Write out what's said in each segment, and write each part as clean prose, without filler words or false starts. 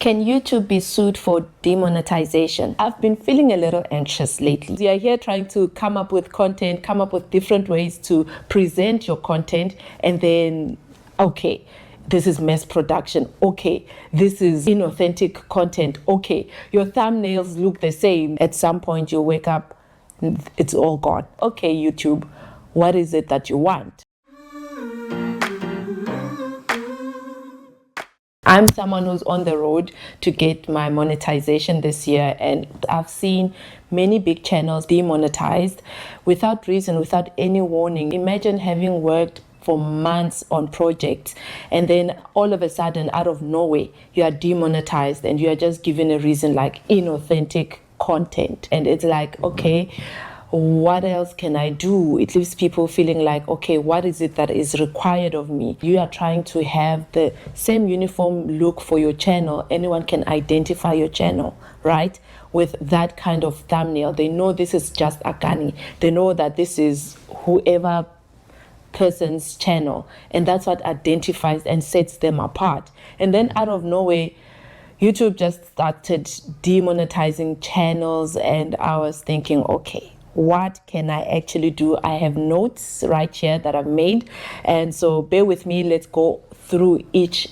Can YouTube be sued for demonetization? I've been feeling a little anxious lately. We are here trying to come up with content, come up with different ways to present your content, and then, okay, this is mass production. Okay, this is inauthentic content. Okay, your thumbnails look the same. At some point you wake up, it's all gone. Okay, YouTube, what is it that you want? I'm someone who's on the road to get my monetization this year, and I've seen many big channels demonetized without reason, without any warning. Imagine having worked for months on projects and then all of a sudden, out of nowhere, you are demonetized and you are just given a reason like inauthentic content. And it's like, okay, what else can I do? It leaves people feeling like, okay, what is it that is required of me? You are trying to have the same uniform look for your channel. Anyone can identify your channel, right? With that kind of thumbnail. They know this is just Akani. They know that this is whoever person's channel. And that's what identifies and sets them apart. And then out of nowhere, YouTube just started demonetizing channels, and I was thinking, okay, what can I actually do? I have notes right here that I've made, and so bear with me. Let's go through each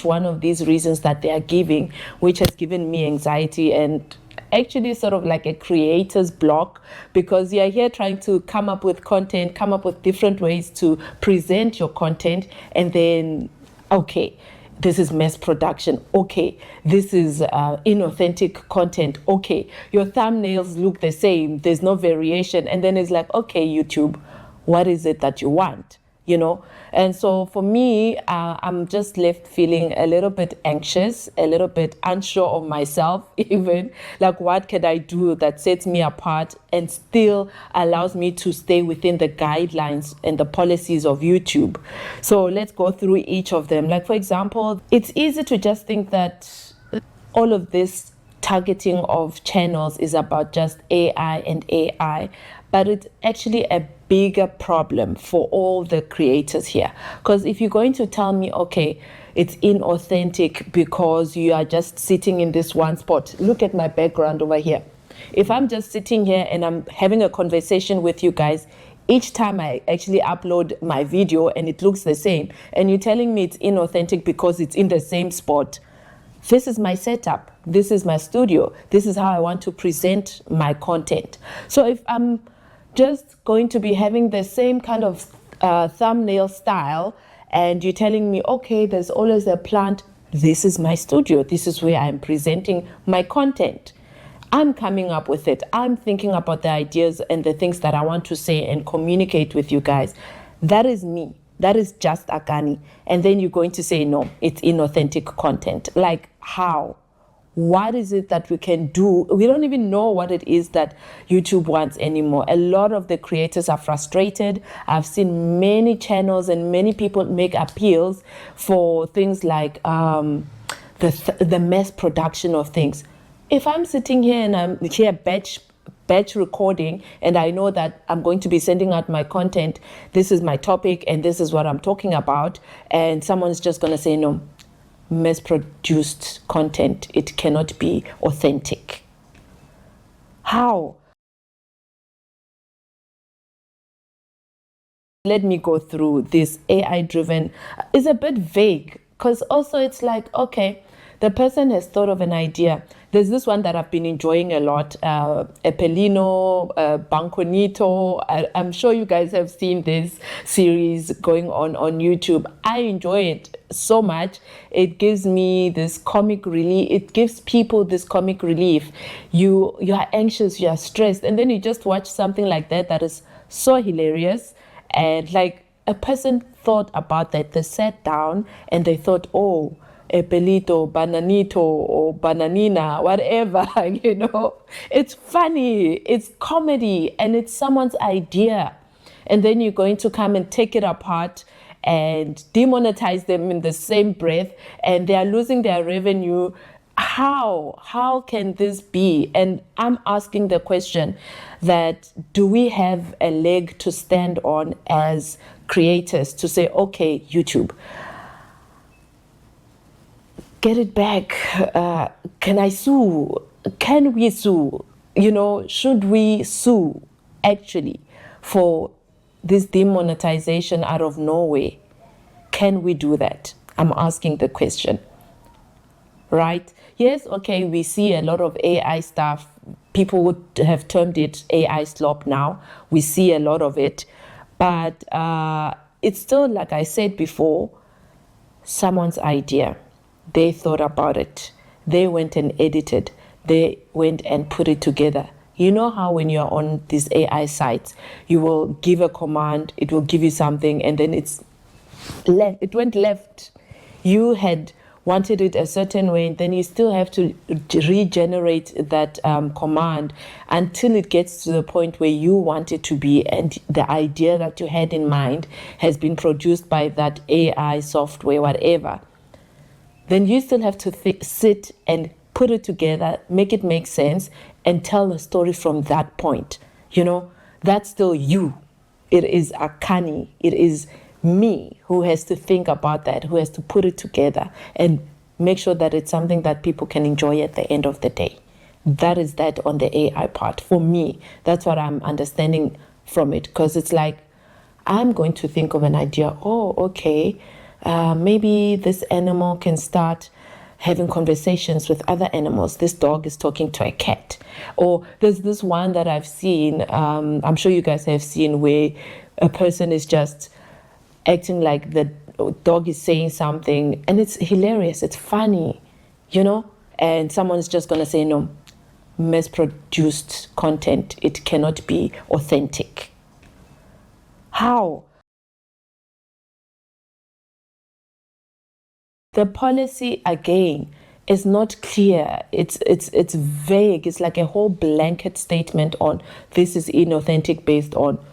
one of these reasons that they are giving, which has given me anxiety and actually sort of like a creator's block, because you're here trying to come up with content, come up with different ways to present your content, and then, okay, this is mass production. Okay, this is inauthentic content. Okay, your thumbnails look the same. There's no variation. And then it's like, okay, YouTube, what is it that you want? You know? And so for me, I'm just left feeling a little bit anxious, a little bit unsure of myself, even like, what can I do that sets me apart and still allows me to stay within the guidelines and the policies of YouTube? So let's go through each of them. Like, for example, it's easy to just think that all of this targeting of channels is about just AI and AI, but it's actually a bigger problem for all the creators here. Because if you're going to tell me, okay, it's inauthentic because you are just sitting in this one spot. Look at my background over here. If I'm just sitting here and I'm having a conversation with you guys, each time I actually upload my video and it looks the same, and you're telling me it's inauthentic because it's in the same spot. This is my setup. This is my studio. This is how I want to present my content. So if I'm just going to be having the same kind of thumbnail style, and you're telling me, okay, there's always a plant, this is my studio. This is where I'm presenting my content. I'm coming up with it. I'm thinking about the ideas and the things that I want to say and communicate with you guys. That is me. That is just Akani. And then you're going to say, no, it's inauthentic content. Like, how? What is it that we can do? We don't even know what it is that YouTube wants anymore. A lot of the creators are frustrated. I've seen many channels and many people make appeals for things like the mass production of things. If I'm sitting here and I'm here batch recording, and I know that I'm going to be sending out my content, this is my topic and this is what I'm talking about, and someone's just going to say, no, mass produced content, it cannot be authentic. How? Let me go through this. AI driven is a bit vague, because also it's like, okay, the person has thought of an idea. There's this one that I've been enjoying a lot, Epelino, Banconito. I'm sure you guys have seen this series going on YouTube. I enjoy it so much. It gives me this comic relief. It gives people this comic relief. You are anxious, you are stressed, and then you just watch something like that is so hilarious. And like, a person thought about that. They sat down and they thought, oh, Epelito, Bananito, or Bananina, whatever, you know. It's funny, it's comedy, and it's someone's idea. And then you're going to come and take it apart and demonetize them in the same breath, and they are losing their revenue. How can this be? And I'm asking the question that, do we have a leg to stand on as creators to say, okay, YouTube, get it back. Can I sue? Can we sue? Should we sue actually for this demonetization out of nowhere? Can we do that? I'm asking the question, right? Yes, okay, we see a lot of AI stuff. People would have termed it AI slop now. We see a lot of it. But it's still, like I said before, someone's idea. They thought about it. They went and edited. They went and put it together. You know how when you're on these AI sites, you will give a command, it will give you something, and then it went left. You had wanted it a certain way, then you still have to regenerate that command until it gets to the point where you want it to be, and the idea that you had in mind has been produced by that AI software, whatever. Then you still have to sit and put it together, make it make sense, and tell a story from that point. That's still you. It is Akani. It is me who has to think about that, who has to put it together and make sure that it's something that people can enjoy at the end of the day. That is that on the AI part. For me, that's what I'm understanding from it, because it's like I'm going to think of an idea. Oh, okay, maybe this animal can start having conversations with other animals. This dog is talking to a cat. Or there's this one that I've seen, I'm sure you guys have seen, where a person is just acting like the dog is saying something, and it's hilarious, it's funny, and someone's just going to say, no, mass-produced content, it cannot be authentic. How? The policy, again, is not clear. It's vague. It's like a whole blanket statement on this is inauthentic based on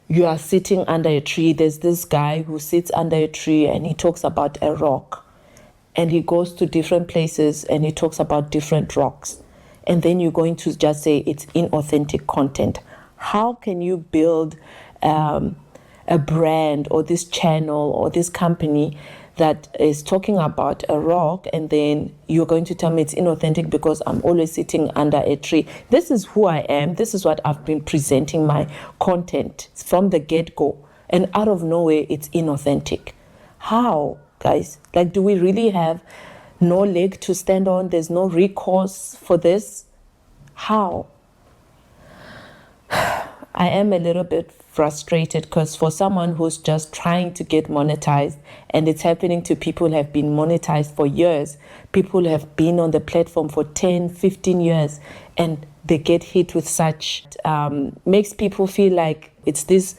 you are sitting under a tree. There's this guy who sits under a tree and he talks about a rock. And he goes to different places and he talks about different rocks. And then you're going to just say it's inauthentic content. How can you build a brand or this channel or this company that is talking about a rock, and then you're going to tell me it's inauthentic because I'm always sitting under a tree? This is who I am. This is what I've been presenting my content from the get-go. And out of nowhere, it's inauthentic. How, guys? Like, do we really have no leg to stand on? There's no recourse for this? How? I am a little bit frustrated, because for someone who's just trying to get monetized, and it's happening to people who have been monetized for years, people who have been on the platform for 10, 15 years, and they get hit with such, makes people feel like it's this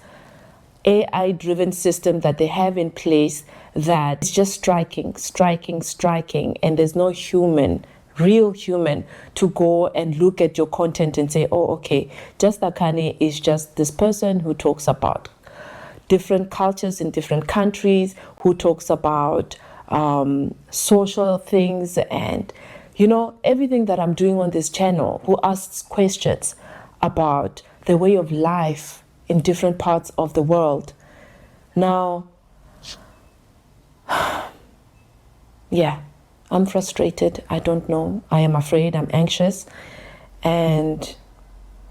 AI-driven system that they have in place that is just striking, and there's no real human to go and look at your content and say, oh, okay, Just Akani is just this person who talks about different cultures in different countries, who talks about social things and, everything that I'm doing on this channel, who asks questions about the way of life in different parts of the world. Now, yeah. I'm frustrated. I don't know. I am afraid. I'm anxious. And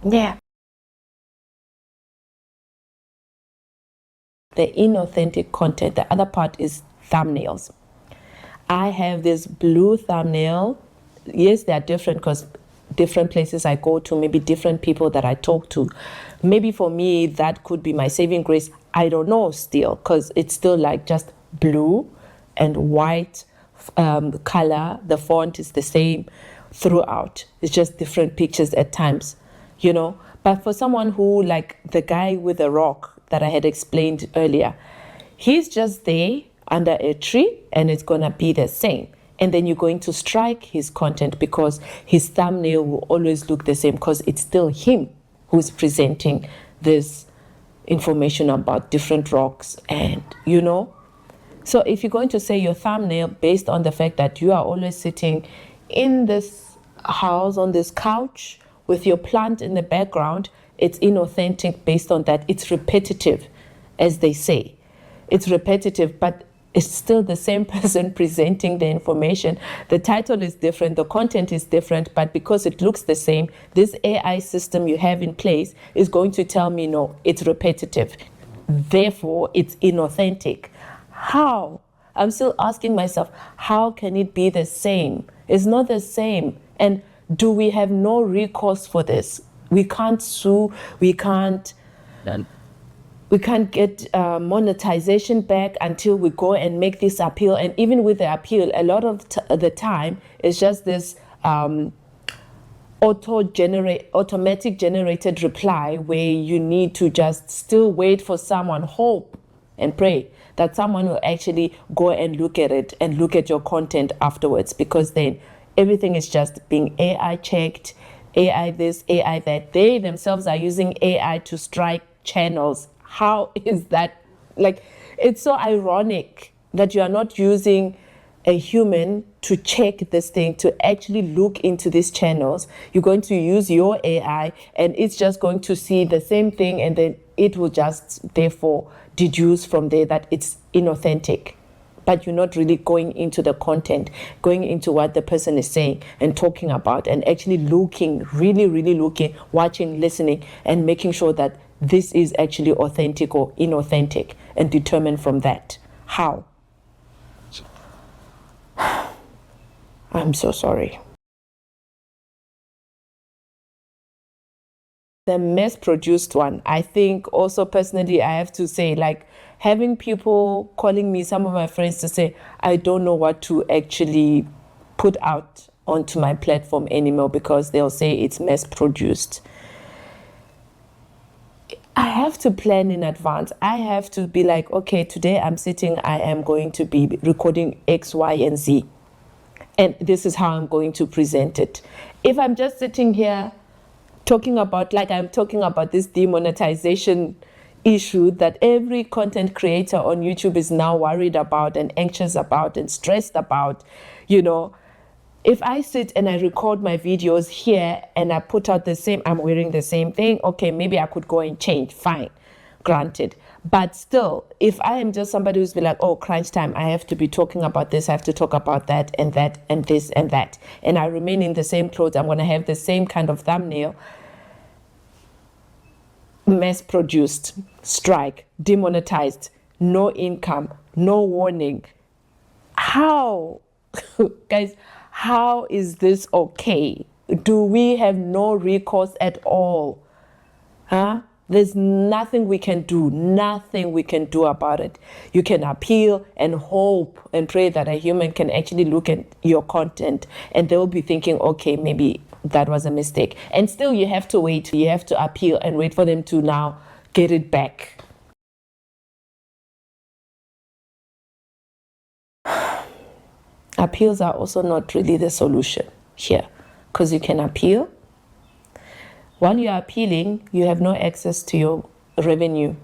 yeah. The inauthentic content. The other part is thumbnails. I have this blue thumbnail. Yes, they are different because different places I go to, maybe different people that I talk to. Maybe for me, that could be my saving grace. I don't know still, because it's still like just blue and white color. The font is the same throughout. It's just different pictures at times, But for someone who, like the guy with the rock that I had explained earlier, he's just there under a tree and it's going to be the same. And then you're going to strike his content because his thumbnail will always look the same, because it's still him who's presenting this information about different rocks and, So if you're going to say your thumbnail based on the fact that you are always sitting in this house, on this couch, with your plant in the background, it's inauthentic based on that. It's repetitive, as they say. It's repetitive, but it's still the same person presenting the information. The title is different, the content is different, but because it looks the same, this AI system you have in place is going to tell me, no, it's repetitive. Therefore, it's inauthentic. How? I'm still asking myself, how can it be the same? It's not the same. And do we have no recourse for this? We can't sue, we can't get monetization back until we go and make this appeal. And even with the appeal, a lot of the time, it's just this automatic generated reply where you need to just still wait for someone, hope and pray that someone will actually go and look at it and look at your content afterwards, because then everything is just being AI checked, AI this, AI that. They themselves are using AI to strike channels. How is that? Like, it's so ironic that you are not using a human to check this thing, to actually look into these channels. You're going to use your AI and it's just going to see the same thing, and then it will just therefore deduce from there that it's inauthentic. But you're not really going into the content, going into what the person is saying and talking about, and actually looking, really looking, watching, listening, and making sure that this is actually authentic or inauthentic, and determine from that. How? I'm so sorry. The mass-produced one, I think also personally, I have to say, like, having people calling me, some of my friends, to say, I don't know what to actually put out onto my platform anymore because they'll say it's mass-produced. I have to plan in advance. I have to be like, okay, today I'm sitting, I am going to be recording X, Y, and Z. And this is how I'm going to present it. If I'm just sitting here talking about, like I'm talking about this demonetization issue that every content creator on YouTube is now worried about and anxious about and stressed about, you know, if I sit and I record my videos here and I put out the same, I'm wearing the same thing, okay, maybe I could go and change, fine, granted. But still, if I am just somebody who's be like, oh, crunch time, I have to be talking about this, I have to talk about that and this and that, and I remain in the same clothes, I'm going to have the same kind of thumbnail, mass-produced, strike, demonetized, no income, no warning. How? Guys, how is this okay? Do we have no recourse at all? Huh? There's nothing we can do about it. You can appeal and hope and pray that a human can actually look at your content and they'll be thinking, okay, maybe that was a mistake. And still you have to wait. You have to appeal and wait for them to now get it back. Appeals are also not really the solution here, because you can appeal. While you're appealing, you have no access to your revenue.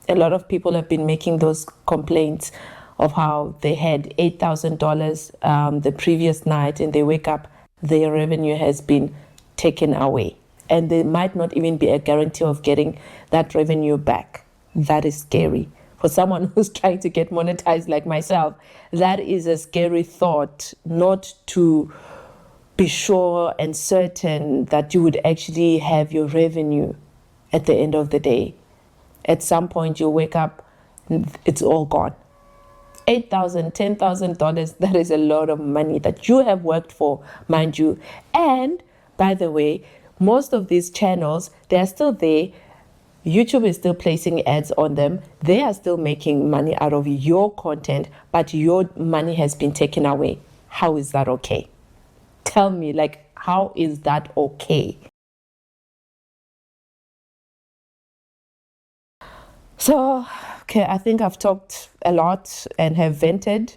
A lot of people have been making those complaints of how they had $8,000 the previous night and they wake up, their revenue has been taken away. And there might not even be a guarantee of getting that revenue back. That is scary. For someone who's trying to get monetized like myself, that is a scary thought, not to be sure and certain that you would actually have your revenue at the end of the day. At some point you wake up, it's all gone. $8,000, $10,000, that is a lot of money that you have worked for, mind you. And by the way, most of these channels, they are still there. YouTube is still placing ads on them. They are still making money out of your content, but your money has been taken away. How is that okay? Tell me, like, how is that okay? So, okay, I think I've talked a lot and have vented,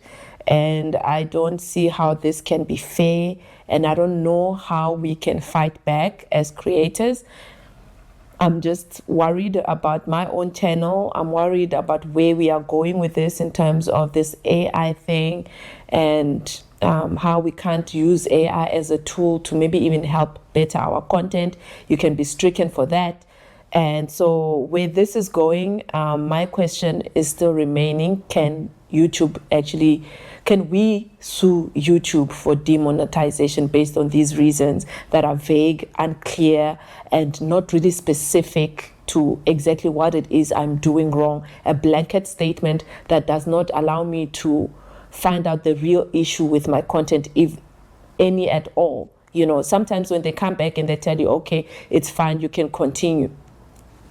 and I don't see how this can be fair, and I don't know how we can fight back as creators. I'm just worried about my own channel. I'm worried about where we are going with this in terms of this AI thing, and how we can't use AI as a tool to maybe even help better our content. You can be stricken for that. And so where this is going, my question is still remaining. Can YouTube actually, can we sue YouTube for demonetization based on these reasons that are vague, unclear, and not really specific to exactly what it is I'm doing wrong? A blanket statement that does not allow me to find out the real issue with my content, if any at all. You know, sometimes when they come back and they tell you, okay, it's fine, you can continue.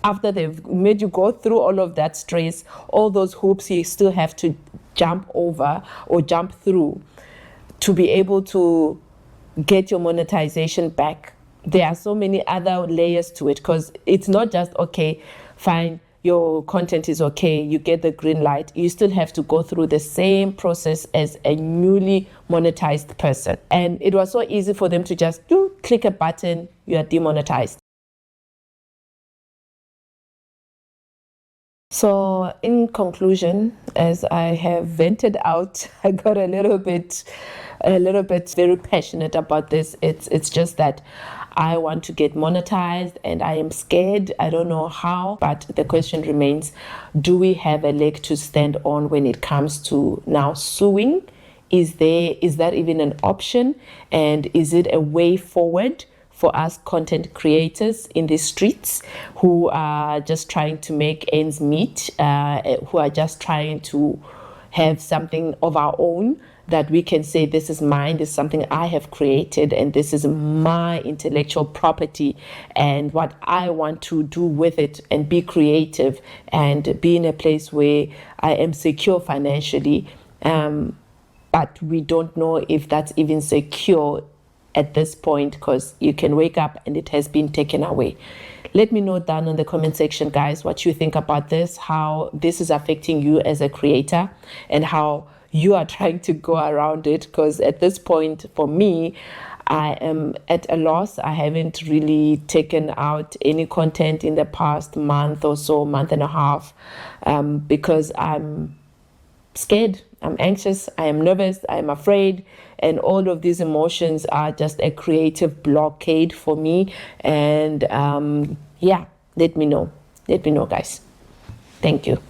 After they've made you go through all of that stress, all those hoops you still have to jump over or jump through to be able to get your monetization back. There are so many other layers to it, because it's not just, okay, fine, your content is okay, you get the green light. You still have to go through the same process as a newly monetized person. And it was so easy for them to just click a button, you are demonetized. So in conclusion, as I have vented out, I got a little bit very passionate about this. It's just that I want to get monetized and I am scared. I don't know how, but the question remains, do we have a leg to stand on when it comes to now suing? Is that even an option? And is it a way forward for us content creators in the streets who are just trying to make ends meet, who are just trying to have something of our own that we can say, this is mine, this is something I have created, and this is my intellectual property, and what I want to do with it, and be creative and be in a place where I am secure financially. But we don't know if that's even secure at this point, because you can wake up and it has been taken away. Let me know down in the comment section, guys, what you think about this, how this is affecting you as a creator, and how you are trying to go around it. Because at this point, for me, I am at a loss. I haven't really taken out any content in the past month or so, month and a half, because I'm scared, I'm anxious, I am nervous, I am afraid, and all of these emotions are just a creative blockade for me. And yeah, let me know, guys. Thank you.